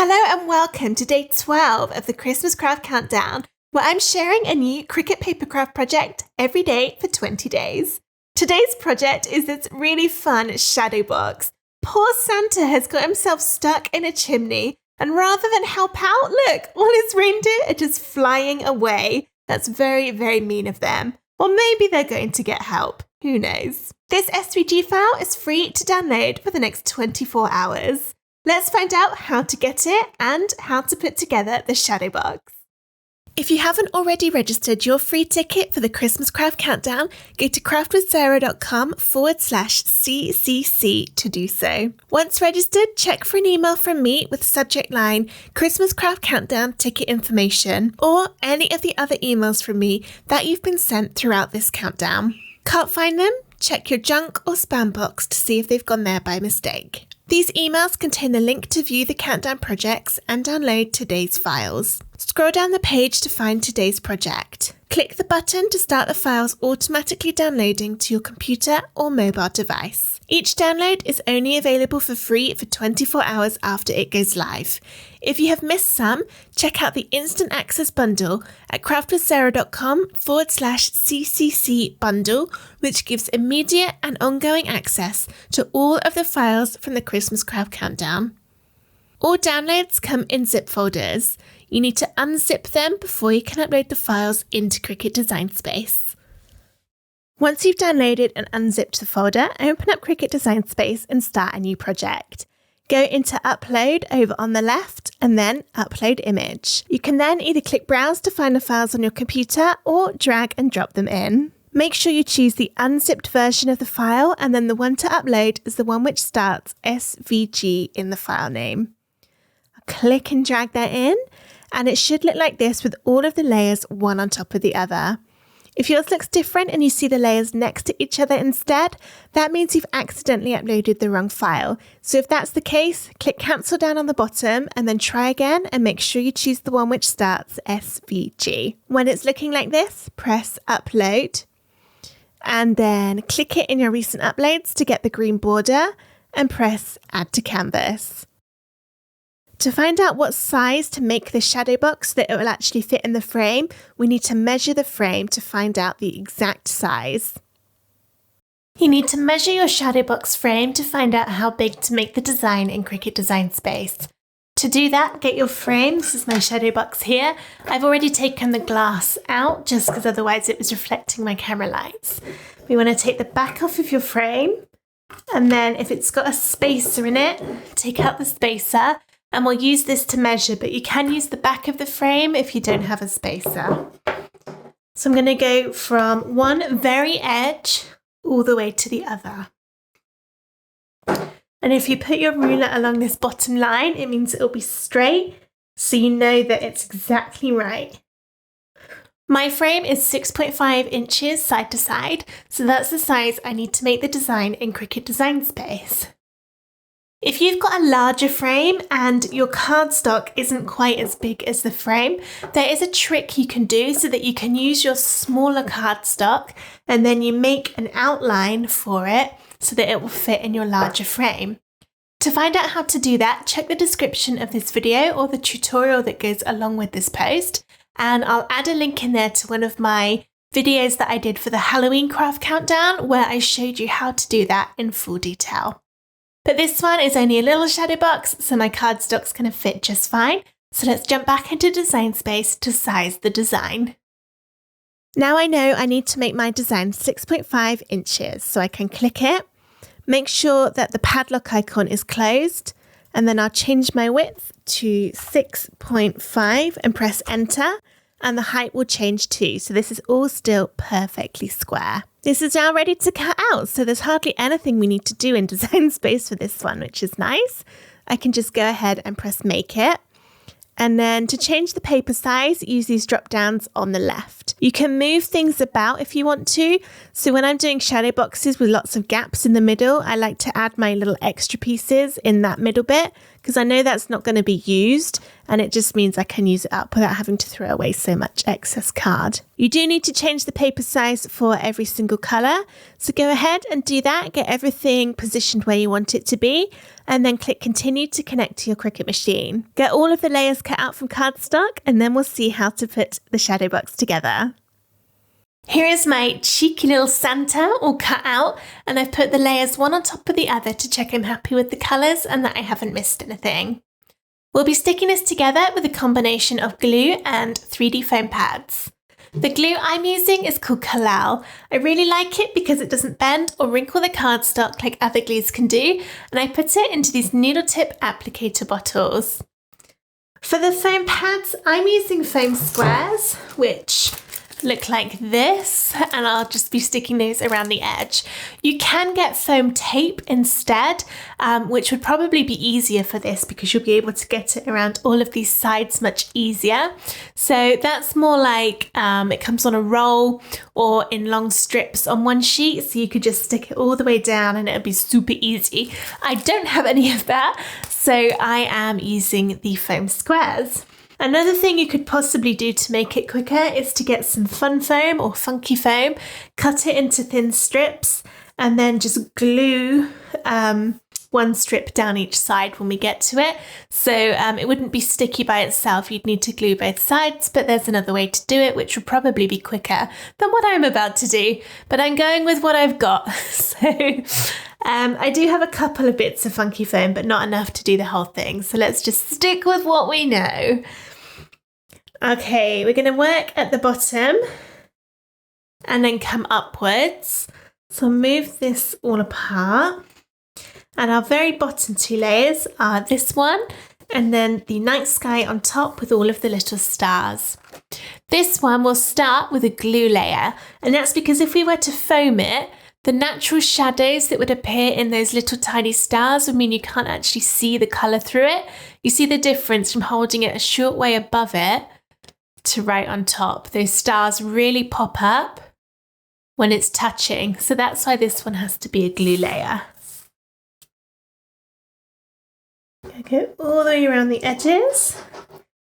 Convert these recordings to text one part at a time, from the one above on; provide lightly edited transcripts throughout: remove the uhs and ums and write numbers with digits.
Hello and welcome to day 12 of the Christmas Craft Countdown, where I'm sharing a new Cricut paper craft project every day for 20 days. Today's project is this really fun shadow box. Poor Santa has got himself stuck in a chimney, and rather than help out, look, all his reindeer are just flying away. That's very, very mean of them. Or maybe they're going to get help. Who knows? This SVG file is free to download for the next 24 hours. Let's find out how to get it and how to put together the shadow box. If you haven't already registered your free ticket for the Christmas Craft Countdown, go to craftwithsarah.com/CCC to do so. Once registered, check for an email from me with subject line Christmas Craft Countdown ticket information or any of the other emails from me that you've been sent throughout this countdown. Can't find them? Check your junk or spam box to see if they've gone there by mistake. These emails contain the link to view the countdown projects and download today's files. Scroll down the page to find today's project. Click the button to start the files automatically downloading to your computer or mobile device. Each download is only available for free for 24 hours after it goes live. If you have missed some, check out the Instant Access Bundle at craftwithsarah.com/CCC bundle, which gives immediate and ongoing access to all of the files from the Christmas Craft Countdown. All downloads come in zip folders. You need to unzip them before you can upload the files into Cricut Design Space. Once you've downloaded and unzipped the folder, open up Cricut Design Space and start a new project. Go into Upload over on the left and then Upload Image. You can then either click Browse to find the files on your computer or drag and drop them in. Make sure you choose the unzipped version of the file, and then the one to upload is the one which starts SVG in the file name. Click and drag that in, and it should look like this with all of the layers one on top of the other. If yours looks different and you see the layers next to each other instead, that means you've accidentally uploaded the wrong file. So if that's the case, click cancel down on the bottom and then try again and make sure you choose the one which starts SVG. When it's looking like this, press upload and then click it in your recent uploads to get the green border and press add to canvas. To find out what size to make the shadow box that it will actually fit in the frame, we need to measure the frame to find out the exact size. You need to measure your shadow box frame to find out how big to make the design in Cricut Design Space. To do that, get your frame. This is my shadow box here. I've already taken the glass out just because otherwise it was reflecting my camera lights. We want to take the back off of your frame, and then if it's got a spacer in it, take out the spacer. And we'll use this to measure, but you can use the back of the frame if you don't have a spacer. So I'm going to go from one very edge all the way to the other. And if you put your ruler along this bottom line, it means it'll be straight, so you know that it's exactly right. My frame is 6.5 inches side to side, so that's the size I need to make the design in Cricut Design Space. If you've got a larger frame and your cardstock isn't quite as big as the frame, there is a trick you can do so that you can use your smaller cardstock and then you make an outline for it so that it will fit in your larger frame. To find out how to do that, check the description of this video or the tutorial that goes along with this post, and I'll add a link in there to one of my videos that I did for the Halloween Craft Countdown where I showed you how to do that in full detail. But this one is only a little shadow box, so my cardstock's going to fit just fine. So let's jump back into Design Space to size the design. Now I know I need to make my design 6.5 inches, so I can click it, make sure that the padlock icon is closed, and then I'll change my width to 6.5 and press enter, and the height will change too. So this is all still perfectly square. This is now ready to cut out, so there's hardly anything we need to do in Design Space for this one, which is nice. I can just go ahead and press Make It. And then to change the paper size, use these drop downs on the left. left. You can move things about if you want to. So when I'm doing shadow boxes with lots of gaps in the middle, I like to add my little extra pieces in that middle bit because I know that's not going to be used and it just means I can use it up without having to throw away so much excess card. You do need to change the paper size for every single colour. So go ahead and do that, get everything positioned where you want it to be, and then click continue to connect to your Cricut machine. Get all of the layers cut out from cardstock and then we'll see how to put the shadow box together. Here is my cheeky little Santa all cut out, and I've put the layers one on top of the other to check I'm happy with the colours and that I haven't missed anything. We'll be sticking this together with a combination of glue and 3D foam pads. The glue I'm using is called Collall. I really like it because it doesn't bend or wrinkle the cardstock like other glues can do, and I put it into these needle tip applicator bottles. For the foam pads, I'm using foam squares, which look like this, and I'll just be sticking those around the edge. You can get foam tape instead, which would probably be easier for this because you'll be able to get it around all of these sides much easier. So that's more like it comes on a roll or in long strips on one sheet, so you could just stick it all the way down and it'll be super easy. I don't have any of that, so I am using the foam squares. Another thing you could possibly do to make it quicker is to get some fun foam or funky foam, cut it into thin strips, and then just glue one strip down each side when we get to it. So it wouldn't be sticky by itself. You'd need to glue both sides, but there's another way to do it, which would probably be quicker than what I'm about to do. But I'm going with what I've got. So I do have a couple of bits of funky foam, but not enough to do the whole thing. So let's just stick with what we know. Okay, we're going to work at the bottom and then come upwards. So I'll move this all apart. And our very bottom two layers are this one and then the night sky on top with all of the little stars. This one will start with a glue layer, and that's because if we were to foam it, the natural shadows that would appear in those little tiny stars would mean you can't actually see the colour through it. You see the difference from holding it a short way above it to right on top. Those stars really pop up when it's touching, so that's why this one has to be a glue layer. Go all the way around the edges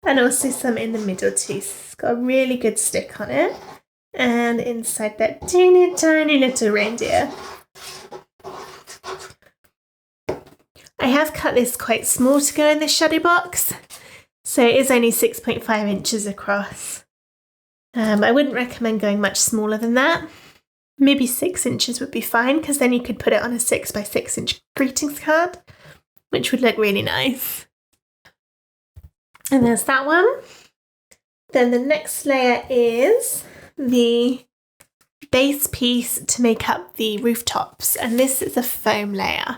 and also some in the middle too. So it's got a really good stick on it, and inside that teeny tiny little reindeer. I have cut this quite small to go in this shadow box, so it is only 6.5 inches across. I wouldn't recommend going much smaller than that. Maybe 6 inches would be fine, because then you could put it on a 6x6 inch greetings card, which would look really nice. And there's that one. Then the next layer is the base piece to make up the rooftops, and this is a foam layer.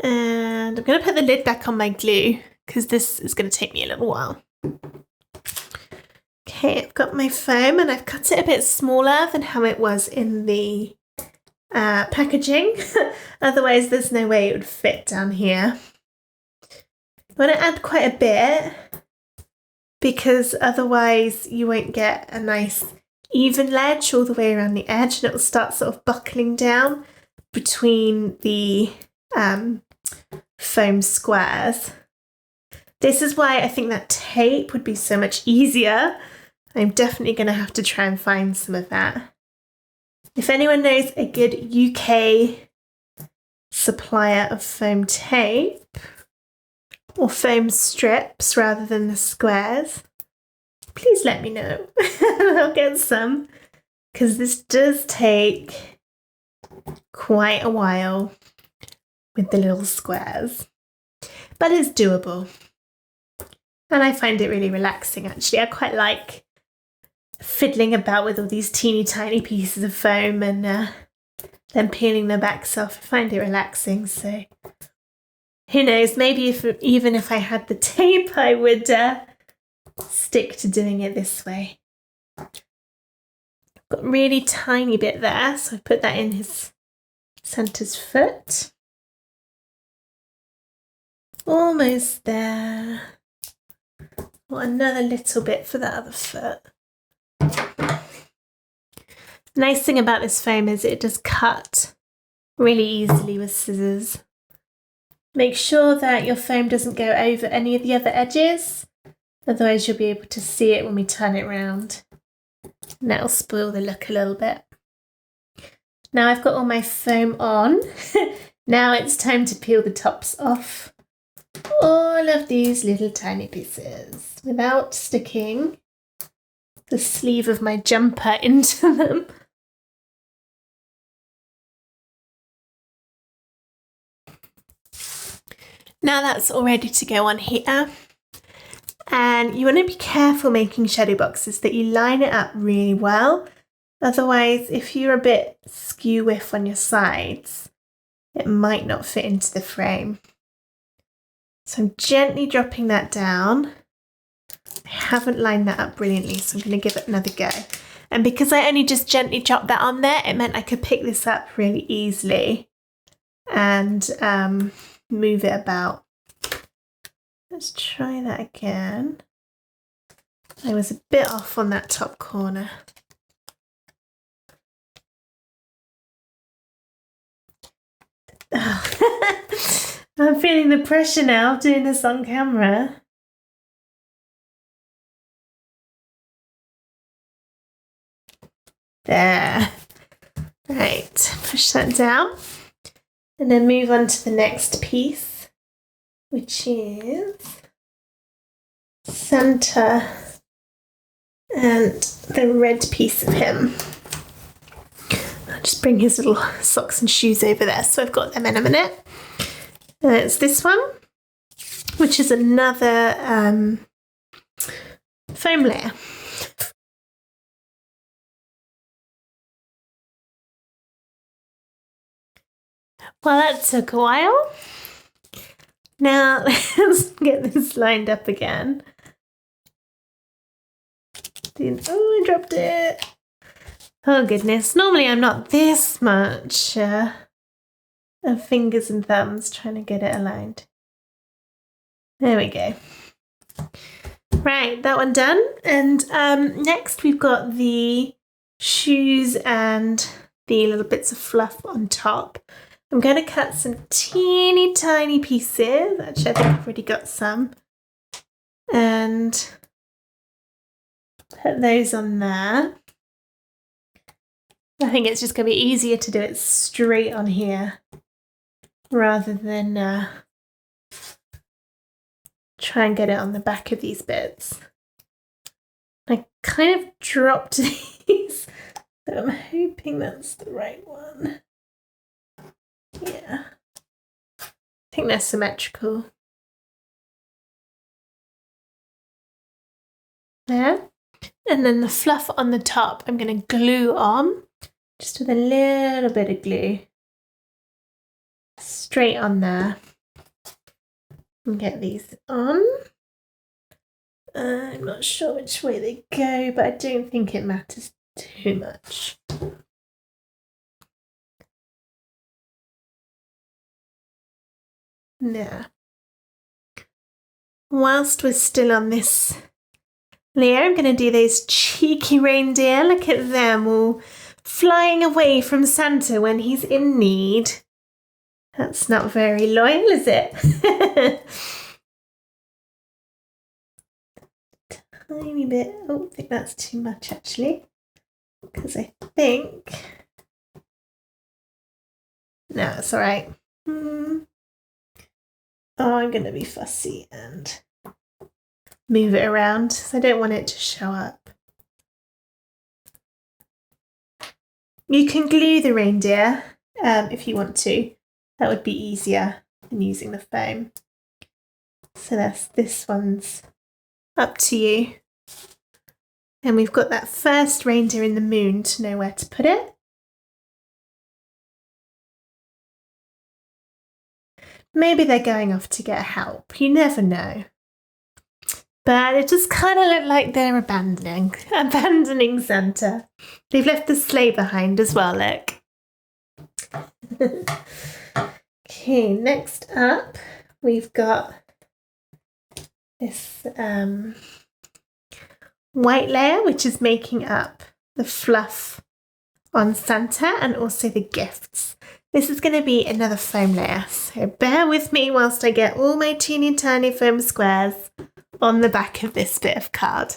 And I'm going to put the lid back on my glue because this is going to take me a little while. Okay, I've got my foam and I've cut it a bit smaller than how it was in the packaging. Otherwise there's no way it would fit down here. I want to add quite a bit because otherwise you won't get a nice even ledge all the way around the edge, and it will start sort of buckling down between the foam squares. This is why I think that tape would be so much easier. I'm definitely going to have to try and find some of that. If anyone knows a good UK supplier of foam tape or foam strips rather than the squares, please let me know. I'll get some, because this does take quite a while with the little squares, but it's doable. And I find it really relaxing, actually. I quite like fiddling about with all these teeny tiny pieces of foam and then peeling them back off. I find it relaxing, so who knows, maybe even if I had the tape, I would stick to doing it this way. Got a really tiny bit there, so I put that in his centre's foot. Almost there. Well, another little bit for the other foot. The nice thing about this foam is it does cut really easily with scissors. Make sure that your foam doesn't go over any of the other edges, otherwise you'll be able to see it when we turn it round. And that'll spoil the look a little bit. Now I've got all my foam on. Now it's time to peel the tops off all of these little tiny pieces without sticking the sleeve of my jumper into them. Now that's all ready to go on here. And you want to be careful making shadow boxes that you line it up really well. Otherwise, if you're a bit skew-whiff on your sides, it might not fit into the frame. So I'm gently dropping that down. I haven't lined that up brilliantly, so I'm going to give it another go. And because I only just gently chopped that on there, it meant I could pick this up really easily and move it about. Let's try that again. I was a bit off on that top corner. Oh. I'm feeling the pressure now of doing this on camera. There. Right, push that down and then move on to the next piece, which is Santa and the red piece of him. I'll just bring his little socks and shoes over there so I've got them in a minute. And it's this one, which is another foam layer. Well, that took a while. Now let's get this lined up again. Oh, I dropped it. Oh goodness, normally I'm not this much of fingers and thumbs trying to get it aligned. There we go. Right, that one done. And next we've got the shoes and the little bits of fluff on top. I'm going to cut some teeny tiny pieces. Actually, I think I've already got some. And put those on there. I think it's just going to be easier to do it straight on here rather than try and get it on the back of these bits. I kind of dropped these, so I'm hoping that's the right one. Yeah, I think they're symmetrical. There. And then the fluff on the top, I'm going to glue on, just with a little bit of glue. Straight on there. And get these on. I'm not sure which way they go, but I don't think it matters too much. There. Whilst we're still on this layer, I'm going to do those cheeky reindeer. Look at them all flying away from Santa when he's in need. That's not very loyal, is it? Tiny bit. Oh, I think that's too much actually. Because I think... No, it's all right. Oh, I'm going to be fussy and move it around, so I don't want it to show up. You can glue the reindeer if you want to. That would be easier than using the foam. So this one's up to you. And we've got that first reindeer in the moon to know where to put it. Maybe they're going off to get help. You never know. But it just kind of looked like they're abandoning Santa. They've left the sleigh behind as well, look. Okay, next up, we've got this white layer, which is making up the fluff on Santa and also the gifts. This is going to be another foam layer, so bear with me whilst I get all my teeny tiny foam squares on the back of this bit of card.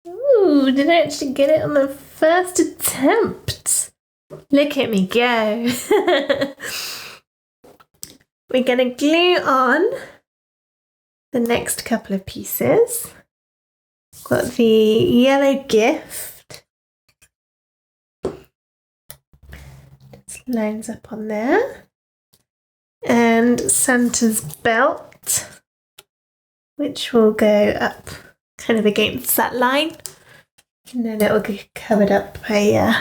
Ooh, did I actually get it on the first attempt? Look at me go. We're going to glue on the next couple of pieces. Got the yellow gift. Just lines up on there. And Santa's belt, which will go up kind of against that line. And then it will get covered up by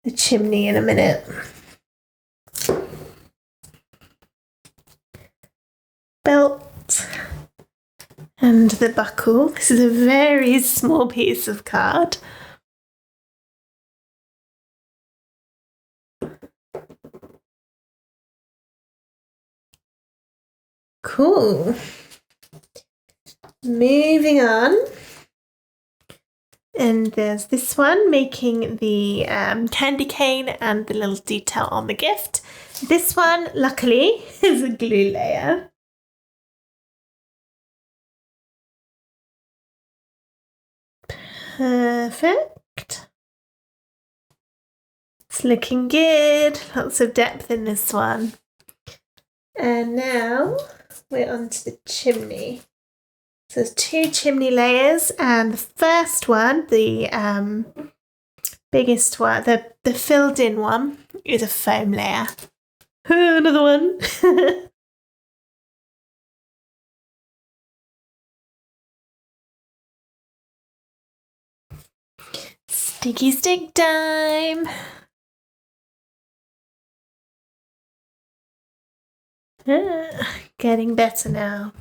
the chimney in a minute. Belt and the buckle. This is a very small piece of card. Cool. Moving on. And there's this one making the candy cane and the little detail on the gift. This one, luckily, is a glue layer. Perfect. It's looking good. Lots of depth in this one. And now we're onto the chimney. So there's 2 chimney layers, and the first one, the biggest one, the filled in one, is a foam layer. Another one. Sticky stick time. Getting better now.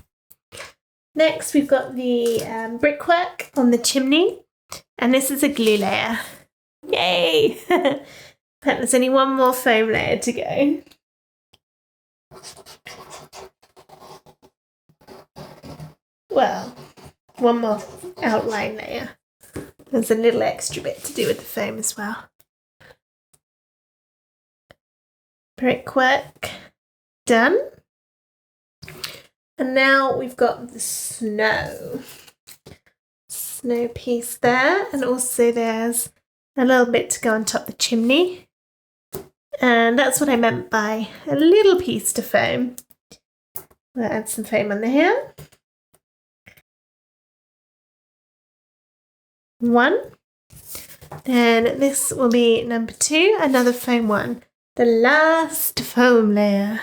Next, we've got the brickwork on the chimney, and this is a glue layer. Yay! But there's only one more foam layer to go. Well, one more outline layer. There's a little extra bit to do with the foam as well. Brickwork done. And now we've got the snow piece there, and also there's a little bit to go on top of the chimney. And that's what I meant by a little piece to foam. We'll add some foam under here. 1. Then this will be number 2, another foam one. The last foam layer.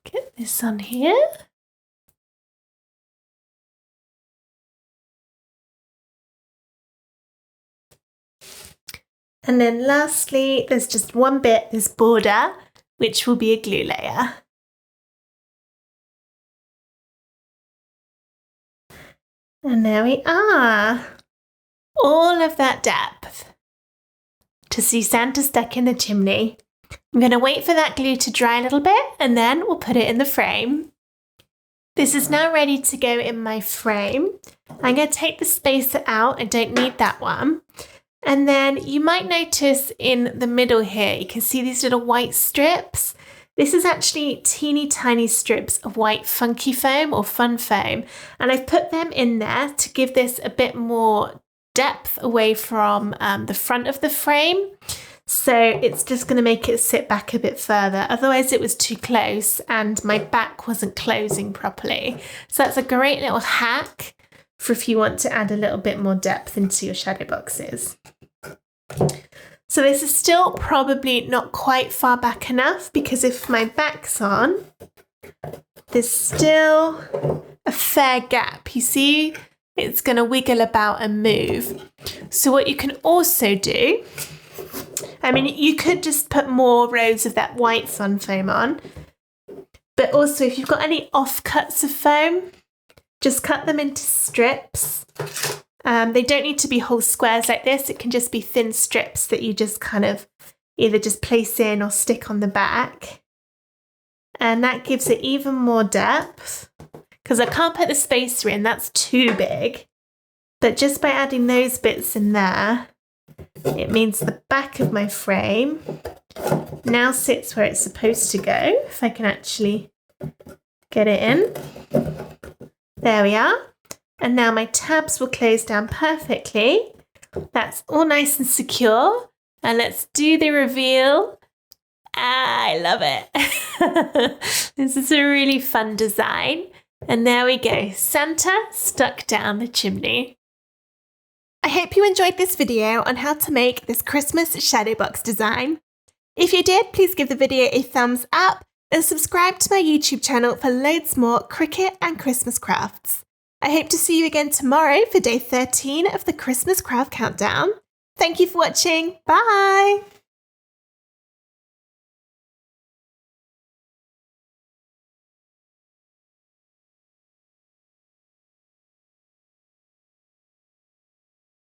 Get this on here. And then lastly, there's just one bit, this border, which will be a glue layer. And there we are. All of that depth to see Santa stuck in the chimney. I'm going to wait for that glue to dry a little bit, and then we'll put it in the frame. This is now ready to go in my frame. I'm going to take the spacer out. I don't need that one. And then you might notice in the middle here, you can see these little white strips. This is actually teeny tiny strips of white funky foam or fun foam. And I've put them in there to give this a bit more depth away from the front of the frame. So it's just going to make it sit back a bit further. Otherwise it was too close and my back wasn't closing properly. So that's a great little hack for if you want to add a little bit more depth into your shadow boxes. So this is still probably not quite far back enough, because if my back's on, there's still a fair gap. You see, it's going to wiggle about and move. So what you can also do, I mean, you could just put more rows of that white fun foam on, But also, if you've got any offcuts of foam, just cut them into strips. They don't need to be whole squares like this. It can just be thin strips that you just kind of either just place in or stick on the back. And that gives it even more depth, because I can't put the spacer in, that's too big. But just by adding those bits in there, it means the back of my frame now sits where it's supposed to go, if I can actually get it in. There we are. And now my tabs will close down perfectly. That's all nice and secure. And let's do the reveal. I love it. This is a really fun design. And there we go, Santa stuck down the chimney. I hope you enjoyed this video on how to make this Christmas shadow box design. If you did, please give the video a thumbs up and subscribe to my YouTube channel for loads more Cricut and Christmas crafts. I hope to see you again tomorrow for day 13 of the Christmas Craft Countdown. Thank you for watching. Bye!